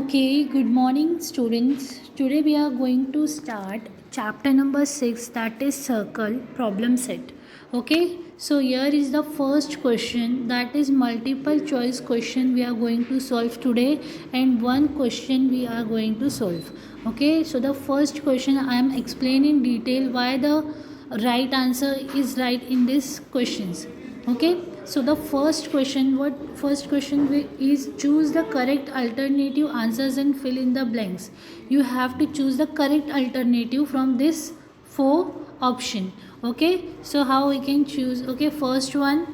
Okay, good morning, students. Today we are going to start chapter number 6, that is circle problem set. Okay, so here is the first question, that is multiple choice question we are going to solve today, and one question we are going to solve. Okay, so the first question I am explaining in detail why the right answer is right in these questions. Okay, so the first question is choose the correct alternative answers and fill in the blanks. You have to choose the correct alternative from this four option. Okay, so how we can choose? Okay, first one,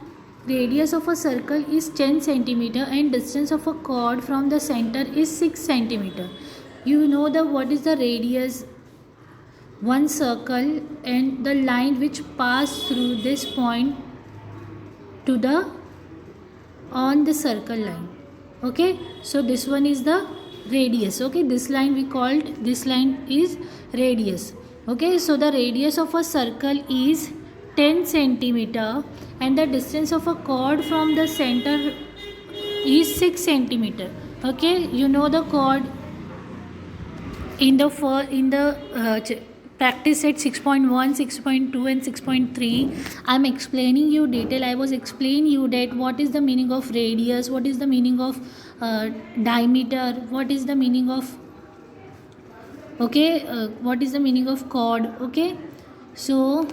radius of a circle is 10 centimeter and distance of a chord from the center is 6 centimeter. You know the what is the radius one circle and the line which pass through this point to the on the circle line. Okay, so this one is the radius. Okay, this line we called, this line is radius. Okay, so the radius of a circle is 10 centimeter and the distance of a chord from the center is 6 centimeter. Okay, you know the chord in the practice set 6.1, 6.2 and 6.3. I am explaining you detail. I was explaining you that what is the meaning of radius, what is the meaning of diameter, what is the meaning of what is the meaning of chord. Okay, so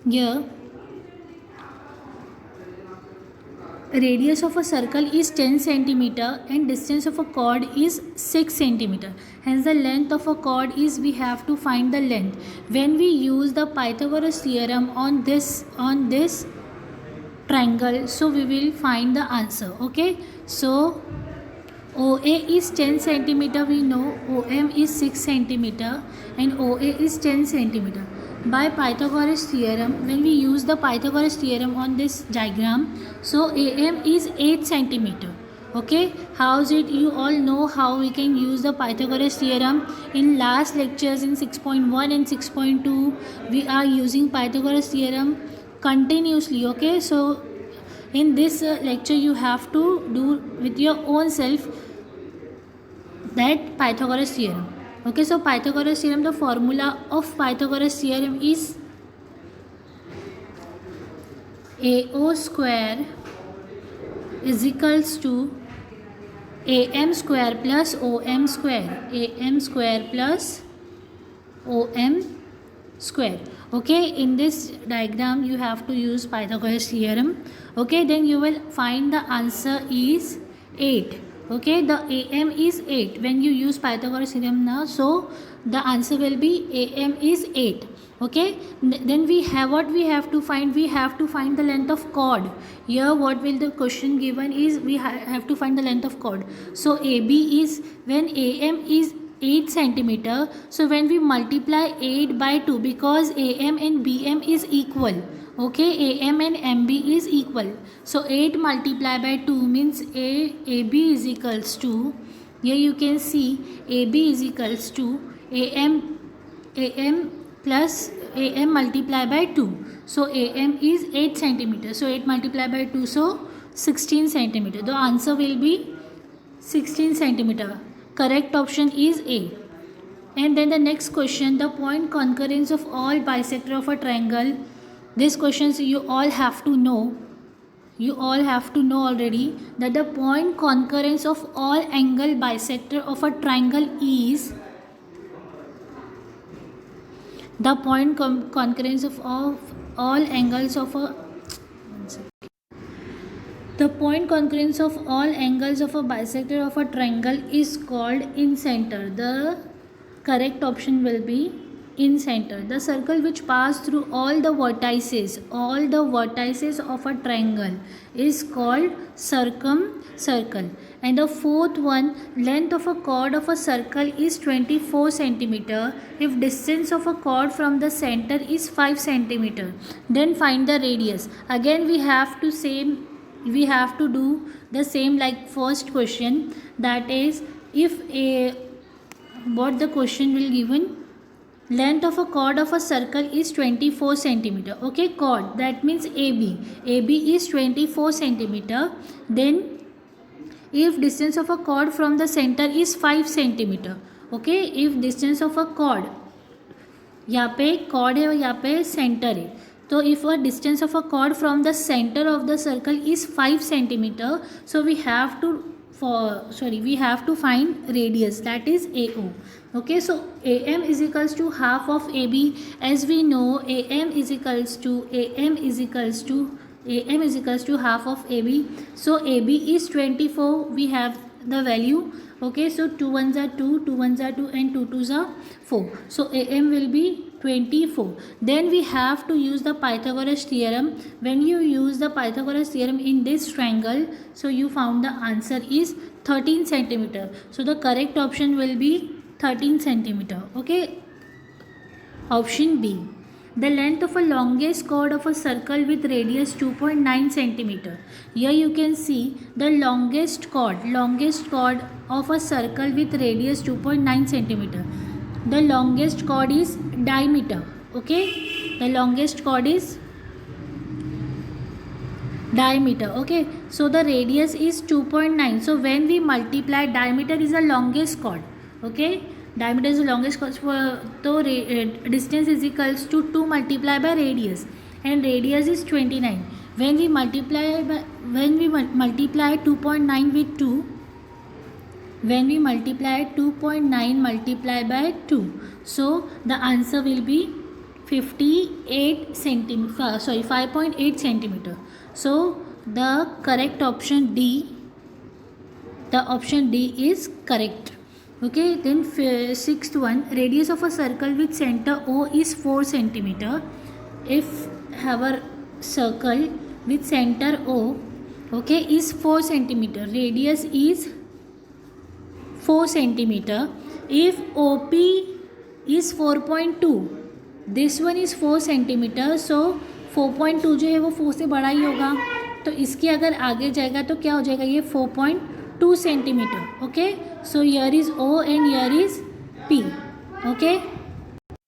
here radius of a circle is 10 centimeter and distance of a chord is 6 centimeter. Hence the length of a chord is, we have to find the length. When we use the Pythagoras theorem on this triangle, so we will find the answer. Okay, so OA is 10 centimeter, we know OM is 6 centimeter and OA is 10 centimeter. By Pythagoras theorem, when we use the Pythagoras theorem on this diagram, so AM is 8 centimeter. Okay, how is it? You all know how we can use the Pythagoras theorem. In last lectures in 6.1 and 6.2, we are using Pythagoras theorem continuously. Okay, so in this lecture you have to do with your own self that Pythagoras theorem. Okay, so Pythagoras theorem, the formula of Pythagoras theorem is AO square is equals to AM square plus OM square. AM square plus OM square. Okay, in this diagram you have to use Pythagoras theorem. Okay, then you will find the answer is 8. Okay, the AM is 8 when you use Pythagoras theorem now, so the answer will be AM is 8. Okay, then we have what we have to find? We have to find the length of chord. Here what will the question given is, we have to find the length of chord. So AB is, when AM is 8 centimeter, so when we multiply 8 by 2, because AM and BM is equal. Okay, AM and MB is equal, so 8 multiplied by 2 means AB is equals to, here you can see AB is equals to AM plus AM multiplied by 2, so AM is 8 centimeter, so 8 multiplied by 2, so 16 centimeter. The answer will be 16 centimeter. Correct option is A. And then the next question, the point concurrence of all bisector of a triangle. These questions you all have to know. You all have to know already that the point concurrence of all angle bisector of a triangle is, the point concurrence of all angles of a, the point concurrence of all angles of a bisector of a triangle is called incenter. The correct option will be incenter. The circle which pass through all the vertices of a triangle is called circumcircle. And the fourth one, length of a chord of a circle is 24 centimeter if distance of a chord from the center is 5 centimeter. Then find the radius. Again we have to do the same like first question, that is, if what the question will given, length of a chord of a circle is 24 centimeter. Okay, chord, that means AB is 24 centimeter. Then if distance of a chord from the center is 5 centimeter. Okay, if distance of a chord, यहाँ पे chord है और यहाँ पे center है, तो if a distance of a chord from the center of the circle is 5 centimeter, so we have to find radius, that is AO. Okay, so AM is equals to half of AB. As we know, AM is equals to half of AB. So AB is 24. We have the value. Okay, so 2 1s are 2, 2 1s are 2, and 2 2s are 4. So AM will be 24. Then we have to use the Pythagoras theorem. When you use the Pythagoras theorem in this triangle, so you found the answer is 13 centimeter. So the correct option will be 13 centimeter. Okay, option B. The length of a longest chord of a circle with radius 2.9 centimeter. Here you can see the longest chord of a circle with radius 2.9 centimeter. The longest chord is diameter. Okay, the longest chord is diameter. Okay, so the radius is 2.9. So when we multiply, diameter is the longest chord. Okay, diameter is the longest chord, so distance is equals to 2 multiplied by radius, and radius is 29. When we multiply 2.9 with 2, when we multiply 2.9 multiplied by 2, so the answer will be 5.8 centimeter. So the correct option D, is correct. Okay, then sixth one, radius of a circle with center O is 4 centimeter. If our circle with center O, okay, is 4 centimeter, radius is 4 centimeter. If OP is 4.2, this one is 4 centimeter, so 4.2 जो है वो 4 से बड़ा ही होगा, तो इसके अगर आगे जाएगा तो क्या हो जाएगा, ये 4.2 centimeter. Okay, so here is O and here is P. Okay,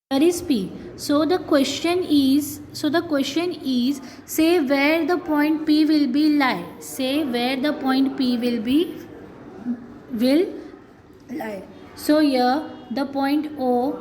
here is P. So the question is, say where the point P will be lie. Say where the point P will lie. So here the point O,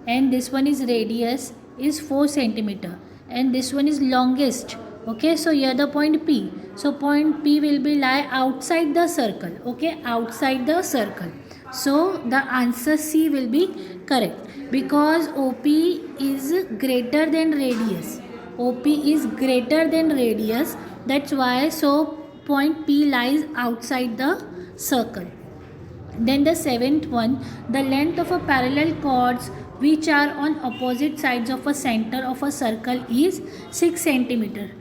and this one is radius, is 4 centimeter, and this one is longest. Okay, so here the point P. So point P will be lie outside the circle. Okay, outside the circle. So the answer C will be correct, because OP is greater than radius. OP is greater than radius. That's why, so point P lies outside the circle. Then the seventh one, the length of a parallel chords which are on opposite sides of a center of a circle is 6 centimeter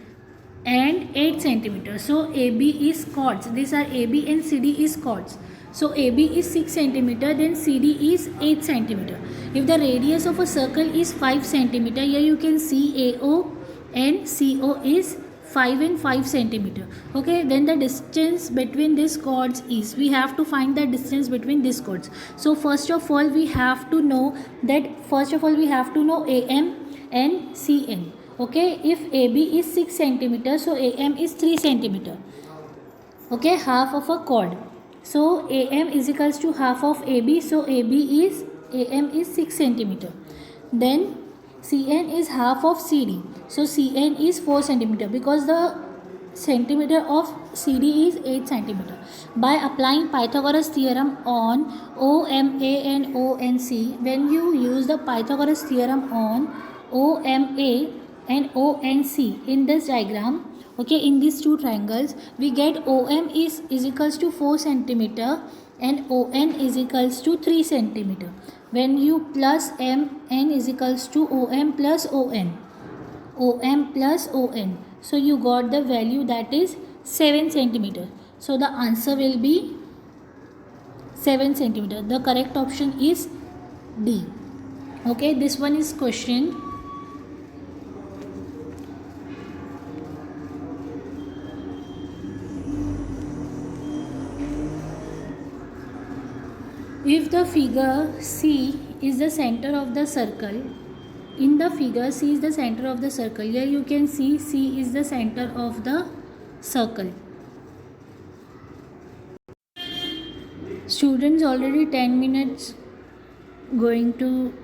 and 8 centimeter. So AB is chords. These are AB and CD is chords. So AB is 6 centimeter, then CD is 8 centimeter. If the radius of a circle is 5 centimeter, here you can see AO and CO is 5 and 5 centimeter. Okay, then the distance between these chords is, we have to find the distance between these chords. So first of all we have to know AM and CN. Okay, if AB is 6 centimeter, so AM is 3 centimeter. Okay, half of a chord. So AM is equals to half of AB. So AM is 6 centimeter. Then CN is half of CD. So CN is 4 centimeter, because the centimeter of CD is 8 centimeter. By applying Pythagoras theorem on OMA and ONC, when you use the Pythagoras theorem on OMA and ONC in this diagram, okay, in these two triangles, we get OM is equals to 4 centimeter and ON is equals to 3 centimeter. When you plus MN is equals to OM plus ON. So you got the value, that is 7 centimeter. So the answer will be 7 centimeter. The correct option is D. Okay, this one is question. If the figure C is the center of the circle, in the figure C is the center of the circle. Here you can see C is the center of the circle. Students, already 10 minutes going to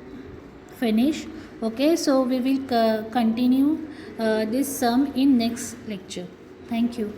finish. Okay, so we will continue this sum in next lecture. Thank you.